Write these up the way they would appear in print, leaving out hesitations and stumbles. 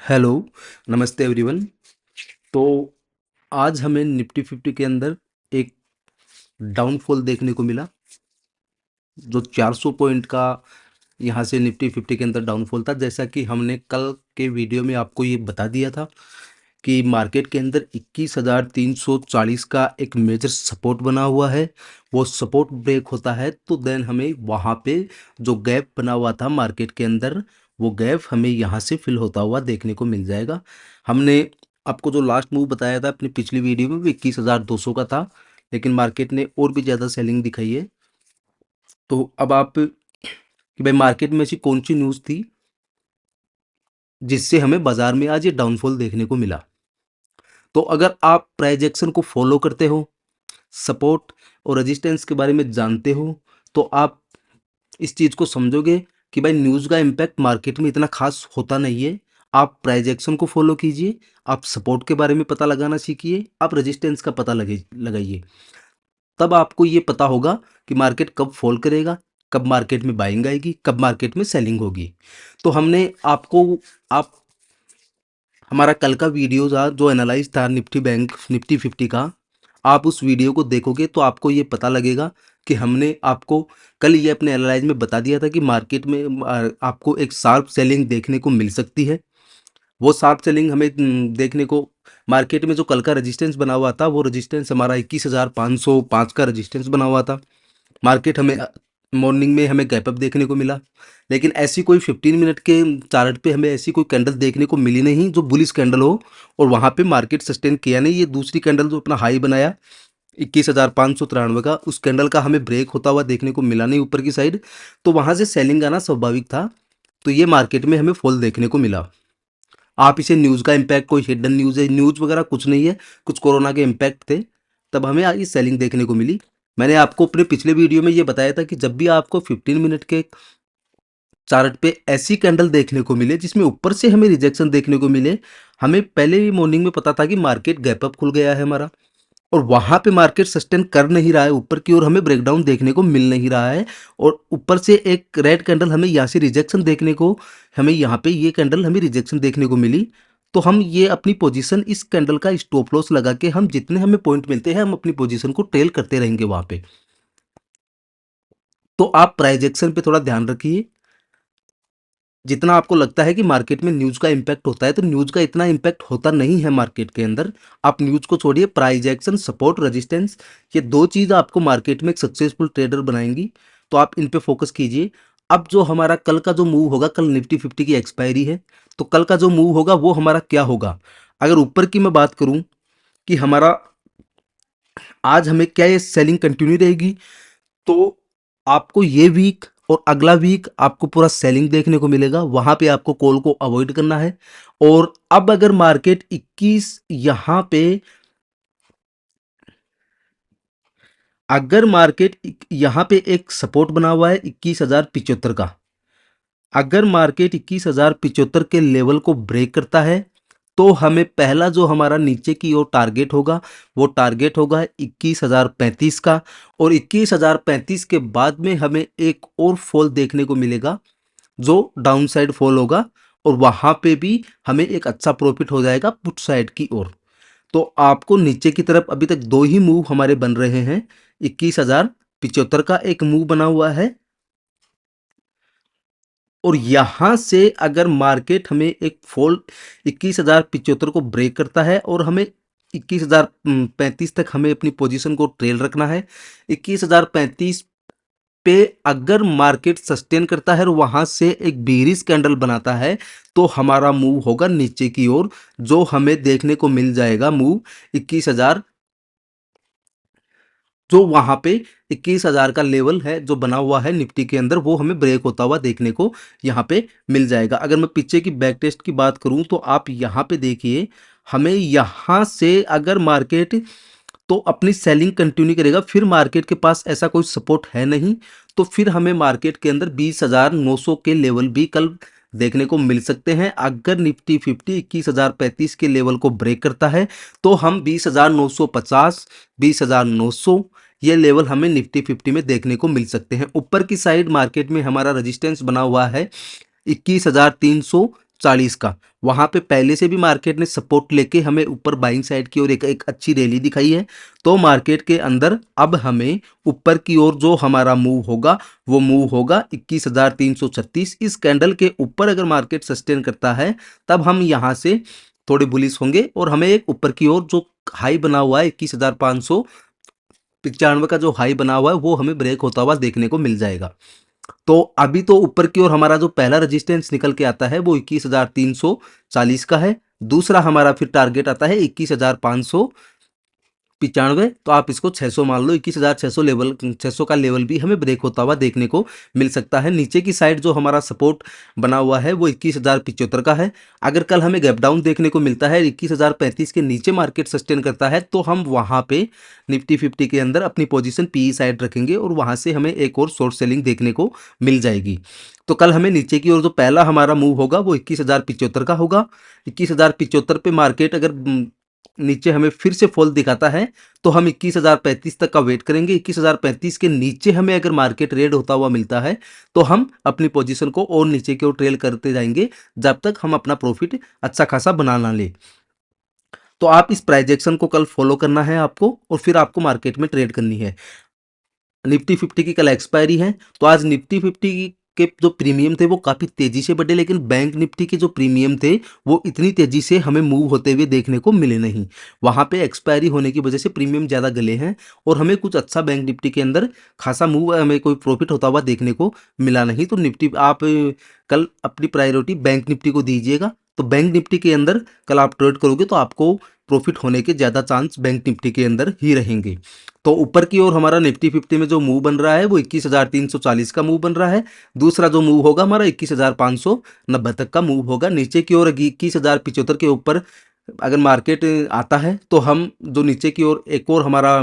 Hello, नमस्ते everyone. तो आज हमें निफ्टी 50 के अंदर एक डाउनफॉल देखने को मिला, जो 400 पॉइंट का यहाँ से निफ्टी 50 के अंदर डाउनफॉल था। जैसा कि हमने कल के वीडियो में आपको ये बता दिया था कि मार्केट के अंदर 21,340 का एक मेजर सपोर्ट बना हुआ है। वो सपोर्ट ब्रेक होता है तो देन हमें वहाँ पे जो गैप बना हुआ था मार्केट के अंदर, वो गैप हमें यहाँ से फिल होता हुआ देखने को मिल जाएगा। हमने आपको जो लास्ट मूव बताया था अपनी पिछली वीडियो में वो 21,200 का था, लेकिन मार्केट ने और भी ज़्यादा सेलिंग दिखाई है। तो अब आप कि भाई मार्केट में ऐसी कौन सी न्यूज़ थी जिससे हमें बाजार में आज ये डाउनफॉल देखने को मिला। तो अगर आप प्राइस एक्शन को फॉलो करते हो, सपोर्ट और रेजिस्टेंस के बारे में जानते हो, तो आप इस चीज़ को समझोगे कि भाई न्यूज़ का इम्पैक्ट मार्केट में इतना खास होता नहीं है। आप प्राइस एक्शन को फॉलो कीजिए, आप सपोर्ट के बारे में पता लगाना सीखिए, आप रेजिस्टेंस का पता लगाइए। तब आपको ये पता होगा कि मार्केट कब फॉल करेगा, कब मार्केट में बाइंग आएगी, कब मार्केट में सेलिंग होगी। तो हमने आपको आप हमारा कल का वीडियो था जो एनालाइज था निफ्टी 50 का, आप उस वीडियो को देखोगे तो आपको ये पता लगेगा कि हमने आपको कल ये अपने एनालाइज में बता दिया था कि मार्केट में आपको एक शार्प सेलिंग देखने को मिल सकती है। वो शार्प सेलिंग हमें देखने को मार्केट में जो कल का रेजिस्टेंस बना हुआ था, वो रेजिस्टेंस हमारा 21,505 का रेजिस्टेंस बना हुआ था। मार्केट हमें मॉर्निंग में हमें गैप अप देखने को मिला, लेकिन ऐसी कोई 15 मिनट के चार्ट पे हमें ऐसी कोई कैंडल देखने को मिली नहीं जो बुलिश कैंडल हो, और वहाँ पे मार्केट सस्टेन किया नहीं। ये दूसरी कैंडल जो अपना हाई बनाया 21,593 का, उस कैंडल का हमें ब्रेक होता हुआ देखने को मिला नहीं ऊपर की साइड, तो वहाँ से सेलिंग आना स्वाभाविक था। तो ये मार्केट में हमें फॉल देखने को मिला। आप इसे न्यूज़ का इम्पैक्ट, कोई हिडन न्यूज़ है, न्यूज़ वगैरह कुछ नहीं है, कुछ कोरोना के इम्पैक्ट थे, तब हमें आज ये सेलिंग देखने को मिली। मैंने आपको अपने पिछले वीडियो में ये बताया था कि जब भी आपको 15 मिनट के चार्ट पे ऐसी कैंडल देखने को मिले जिसमें ऊपर से हमें रिजेक्शन देखने को मिले, हमें पहले ही मॉर्निंग में पता था कि मार्केट गैप अप खुल गया है हमारा, और वहाँ पे मार्केट सस्टेन कर नहीं रहा है ऊपर की ओर, हमें ब्रेकडाउन देखने को मिल नहीं रहा है, और ऊपर से एक रेड कैंडल हमें यहाँ से रिजेक्शन देखने को, हमें यहाँ पे ये कैंडल हमें रिजेक्शन देखने को मिली। तो हम ये अपनी पोजीशन, इस कैंडल का स्टॉप लॉस लगा के हम जितने हमें पॉइंट मिलते हैं हम अपनी पोजीशन को ट्रेल करते रहेंगे वहाँ पे। तो आप प्राइस एक्शन पे थोड़ा ध्यान रखिए। जितना आपको लगता है कि मार्केट में न्यूज़ का इम्पैक्ट होता है, तो न्यूज़ का इतना इम्पैक्ट होता नहीं है मार्केट के अंदर। आप न्यूज़ को छोड़िए, प्राइस एक्शन, सपोर्ट, रेजिस्टेंस, ये दो चीज़ आपको मार्केट में एक सक्सेसफुल ट्रेडर बनाएंगी। तो आप इन पे फोकस कीजिए। अब जो हमारा कल का जो मूव होगा, कल निफ्टी 50 की एक्सपायरी है, तो कल का जो मूव होगा वो हमारा क्या होगा। अगर ऊपर की मैं बात करूं कि हमारा आज हमें क्या ये सेलिंग कंटिन्यू रहेगी, तो आपको ये वीक और अगला वीक आपको पूरा सेलिंग देखने को मिलेगा। वहां पे आपको कॉल को अवॉइड करना है। और अब अगर मार्केट 21 यहां पे, अगर मार्केट यहां पे एक सपोर्ट बना हुआ है 21,075 का, अगर मार्केट 21,075 के लेवल को ब्रेक करता है, तो हमें पहला जो हमारा नीचे की ओर टारगेट होगा, वो टारगेट होगा 21,035 का, और 21,035 के बाद में हमें एक और फॉल देखने को मिलेगा जो डाउन साइड फॉल होगा, और वहां पे भी हमें एक अच्छा प्रॉफिट हो जाएगा पुट साइड की ओर। तो आपको नीचे की तरफ अभी तक दो ही मूव हमारे बन रहे हैं। 21,075 का एक मूव बना हुआ है, और यहां से अगर मार्केट हमें एक फॉल 21,075 को ब्रेक करता है, और हमें 21,035 तक हमें अपनी पोजीशन को ट्रेल रखना है। 21,035 पे अगर मार्केट सस्टेन करता है और वहां से एक बीरिश कैंडल बनाता है, तो हमारा मूव होगा नीचे की ओर, जो हमें देखने को मिल जाएगा मूव 21,000, जो वहां पे 21,000 का लेवल है जो बना हुआ है निफ्टी के अंदर, वो हमें ब्रेक होता हुआ देखने को यहाँ पे मिल जाएगा। अगर मैं पीछे की बैक टेस्ट की बात करूं तो आप यहाँ पे देखिए, हमें यहाँ से अगर मार्केट तो अपनी सेलिंग कंटिन्यू करेगा, फिर मार्केट के पास ऐसा कोई सपोर्ट है नहीं, तो फिर हमें मार्केट के अंदर 20,900 के लेवल भी कल देखने को मिल सकते हैं। अगर निफ्टी 50 21,035 के लेवल को ब्रेक करता है, तो हम 20,950, 20,900 ये लेवल हमें निफ्टी 50 में देखने को मिल सकते हैं। ऊपर की साइड मार्केट में हमारा रेजिस्टेंस बना हुआ है 40 का, वहाँ पे पहले से भी मार्केट ने सपोर्ट लेके हमें ऊपर बाइंग साइड की ओर एक अच्छी रैली दिखाई है। तो मार्केट के अंदर अब हमें ऊपर की ओर जो हमारा मूव होगा वो मूव होगा 21,336। इस कैंडल के ऊपर अगर मार्केट सस्टेन करता है तब हम यहाँ से थोड़े बुलिश होंगे और हमें एक ऊपर की ओर जो हाई बना हुआ है 21,595 का जो हाई बना हुआ है वो हमें ब्रेक होता हुआ देखने को मिल जाएगा। तो अभी तो ऊपर की ओर हमारा जो पहला रेजिस्टेंस निकल के आता है वो 21,340 का है। दूसरा हमारा फिर टारगेट आता है 21,595। तो आप इसको 600 मान लो, 21,600 लेवल, 600 का लेवल भी हमें ब्रेक होता हुआ देखने को मिल सकता है। नीचे की साइड जो हमारा सपोर्ट बना हुआ है वो 21,075 का है। अगर कल हमें गैप डाउन देखने को मिलता है 21,035 के नीचे मार्केट सस्टेन करता है तो हम वहां पे निफ्टी 50 के अंदर अपनी पोजीशन पीई साइड रखेंगे और वहां से हमें एक और शॉर्ट सेलिंग देखने को मिल जाएगी। तो कल हमें नीचे की ओर जो पहला हमारा मूव होगा वो 21,075 का होगा। 21,075 पे मार्केट अगर नीचे हमें फिर से फॉल दिखाता है तो हम 21,035 तक का वेट करेंगे। 21,035 के नीचे हमें अगर मार्केट रेड होता हुआ मिलता है तो हम अपनी पोजीशन को और नीचे की ओर ट्रेल करते जाएंगे जब तक हम अपना प्रॉफिट अच्छा खासा बना ना ले। तो आप इस प्राइस एक्शन को कल फॉलो करना है आपको और फिर आपको मार्केट में ट्रेड करनी है। निफ्टी 50 की कल एक्सपायरी है तो आज निफ्टी 50 के जो प्रीमियम थे वो काफ़ी तेज़ी से बढ़े, लेकिन बैंक निफ्टी के जो प्रीमियम थे वो इतनी तेज़ी से हमें मूव होते हुए देखने को मिले नहीं। वहाँ पे एक्सपायरी होने की वजह से प्रीमियम ज़्यादा गले हैं और हमें कुछ अच्छा बैंक निफ्टी के अंदर खासा मूव, हमें कोई प्रॉफिट होता हुआ देखने को मिला नहीं। तो निफ्टी आप कल अपनी प्रायोरिटी बैंक निफ्टी को दीजिएगा। तो बैंक निफ्टी के अंदर कल आप ट्रेड करोगे तो आपको प्रॉफिट होने के ज़्यादा चांस बैंक निफ्टी के अंदर ही रहेंगे। तो ऊपर की ओर हमारा निफ्टी 50 में जो मूव बन रहा है वो 21,340 का मूव बन रहा है। दूसरा जो मूव होगा हमारा 21,590 तक का मूव होगा। नीचे की ओर 21,075 के ऊपर अगर मार्केट आता है तो हम जो नीचे की ओर एक और हमारा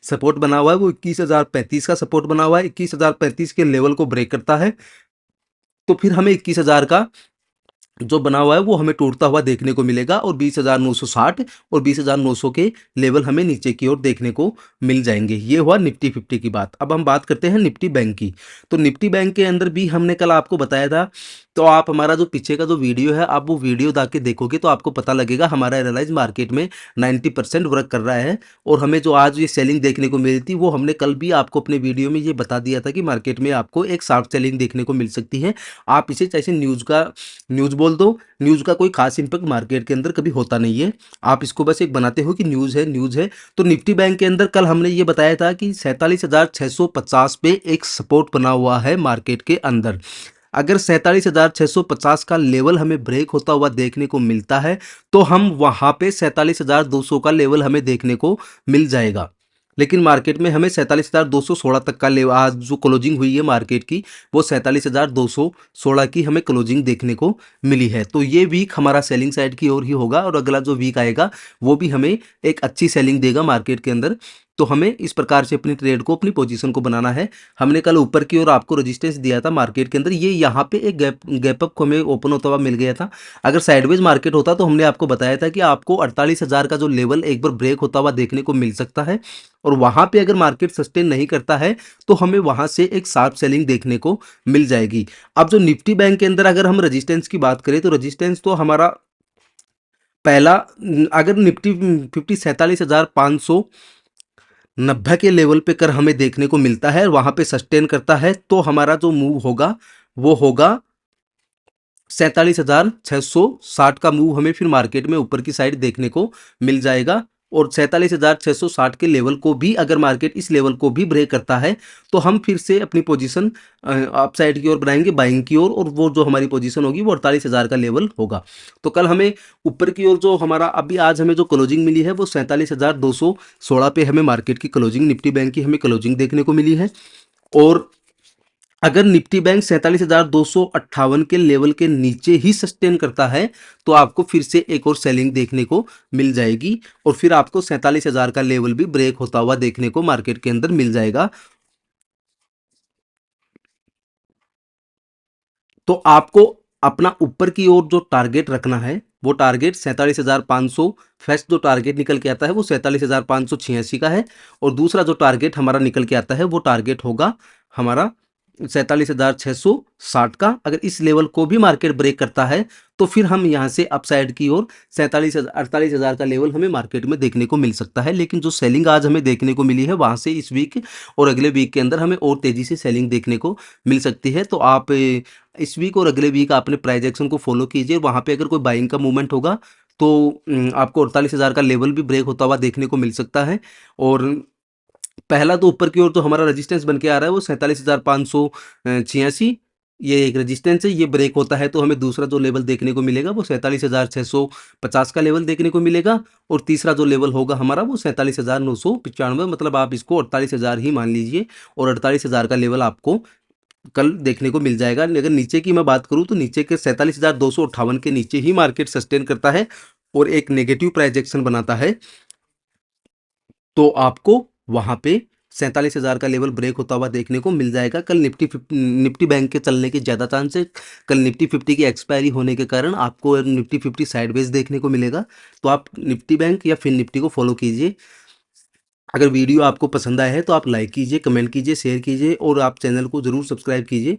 सपोर्ट बना हुआ है वो 21,035 का सपोर्ट बना हुआ है। 21,035 के लेवल को ब्रेक करता है तो फिर हमें 21,000 का जो बना हुआ है वो हमें टूटता हुआ देखने को मिलेगा और 20,960 और 20,900 के लेवल हमें नीचे की ओर देखने को मिल जाएंगे। ये हुआ निफ्टी 50 की बात। अब हम बात करते हैं निफ्टी बैंक की। तो निफ्टी बैंक के अंदर भी हमने कल आपको बताया था, तो आप हमारा जो पीछे का जो वीडियो है आप वो वीडियो जाके देखोगे तो आपको पता लगेगा हमारा एनालाइज मार्केट में 90% वर्क कर रहा है। और हमें जो आज ये सेलिंग देखने को मिली थी वो हमने कल भी आपको अपने वीडियो में ये बता दिया था कि मार्केट में आपको एक शार्प सेलिंग देखने को मिल सकती है। आप इसे जैसे न्यूज़ बोल दो, न्यूज़ का कोई खास इंपैक्ट मार्केट के अंदर कभी होता नहीं है। आप इसको बस एक बनाते हो कि न्यूज़ है। तो निफ्टी बैंक के अंदर कल हमने ये बताया था कि 47,650 पे एक सपोर्ट बना हुआ है मार्केट के अंदर। अगर 47,650 का लेवल हमें ब्रेक होता हुआ देखने को मिलता है तो हम वहाँ पे 47,200 का लेवल हमें देखने को मिल जाएगा। लेकिन मार्केट में हमें 47,216 तक का लेवल, आज जो क्लोजिंग हुई है मार्केट की वो 47,216 की हमें क्लोजिंग देखने को मिली है। तो ये वीक हमारा सेलिंग साइड की ओर ही होगा और अगला जो वीक आएगा वो भी हमें एक अच्छी सेलिंग देगा मार्केट के अंदर। तो हमें इस प्रकार से अपनी ट्रेड को, अपनी पोजीशन को बनाना है। हमने कल ऊपर की ओर आपको रेजिस्टेंस दिया था मार्केट के अंदर, ये यहाँ पे एक गैप अप को हमें ओपन होता हुआ मिल गया था। अगर साइडवेज मार्केट होता तो हमने आपको बताया था कि आपको 48,000 का जो लेवल एक बार ब्रेक होता हुआ देखने को मिल सकता है और वहां पे अगर मार्केट सस्टेन नहीं करता है तो हमें वहां से एक शार्प सेलिंग देखने को मिल जाएगी। अब जो निफ्टी बैंक के अंदर अगर हम रेजिस्टेंस की बात करें तो रेजिस्टेंस तो हमारा पहला, अगर निफ्टी 50 47,590 के लेवल पे कर हमें देखने को मिलता है, वहां पे सस्टेन करता है तो हमारा जो मूव होगा वो होगा 47,660 का मूव हमें फिर मार्केट में ऊपर की साइड देखने को मिल जाएगा। और 47,660 के लेवल को भी अगर मार्केट इस लेवल को भी ब्रेक करता है तो हम फिर से अपनी पोजीशन अप साइड की ओर बनाएंगे, बाइंग की ओर, और वो जो हमारी पोजीशन होगी वो 48,000 का लेवल होगा। तो कल हमें ऊपर की ओर जो हमारा अभी आज हमें जो क्लोजिंग मिली है वो 47,216 पे हमें मार्केट की क्लोजिंग, निफ्टी बैंक की हमें क्लोजिंग देखने को मिली है। और अगर निफ्टी बैंक 47,258 के लेवल के नीचे ही सस्टेन करता है तो आपको फिर से एक और सेलिंग देखने को मिल जाएगी और फिर आपको 47,000 का लेवल भी ब्रेक होता हुआ देखने को मार्केट के अंदर मिल जाएगा। तो आपको अपना ऊपर की ओर जो टारगेट रखना है वो टारगेट 47,500, फर्स्ट जो टारगेट निकल के आता है वो 47,586 का है और दूसरा जो टारगेट हमारा निकल के आता है वो टारगेट होगा हमारा 47,660 का। अगर इस लेवल को भी मार्केट ब्रेक करता है तो फिर हम यहाँ से अपसाइड की ओर 48,000 का लेवल हमें मार्केट में देखने को मिल सकता है। लेकिन जो सेलिंग आज हमें देखने को मिली है वहाँ से इस वीक और अगले वीक के अंदर हमें और तेज़ी से सेलिंग देखने को मिल सकती है। तो आप इस वीक और अगले वीक अपने प्राइस एक्शन को फॉलो कीजिए। वहाँ पे अगर कोई बाइंग का मूवमेंट होगा तो आपको 48,000 का लेवल भी ब्रेक होता हुआ देखने को मिल सकता है। और पहला तो ऊपर की ओर तो हमारा रेजिस्टेंस बन के आ रहा है वो 47,586, ये एक रेजिस्टेंस है। ये ब्रेक होता है तो हमें दूसरा जो लेवल देखने को मिलेगा वो 47,650 का लेवल देखने को मिलेगा। और तीसरा जो लेवल होगा हमारा वो 47,995, मतलब आप इसको 48,000 ही मान लीजिए। और 48,000 का लेवल आपको कल देखने को मिल जाएगा। अगर नीचे की मैं बात करूं तो नीचे के 47,258 के नीचे ही मार्केट सस्टेन करता है और एक नेगेटिव प्राइजेक्शन बनाता है तो आपको वहां पे 47,000 का लेवल ब्रेक होता हुआ देखने को मिल जाएगा। कल निफ्टी बैंक के चलने के ज़्यादा चांस है। कल निफ्टी 50 की एक्सपायरी होने के कारण आपको निफ्टी 50 साइडवेज देखने को मिलेगा। तो आप निफ्टी बैंक या फिर निफ्टी को फॉलो कीजिए। अगर वीडियो आपको पसंद आया है तो आप लाइक कीजिए, कमेंट कीजिए, शेयर कीजिए और आप चैनल को ज़रूर सब्सक्राइब कीजिए।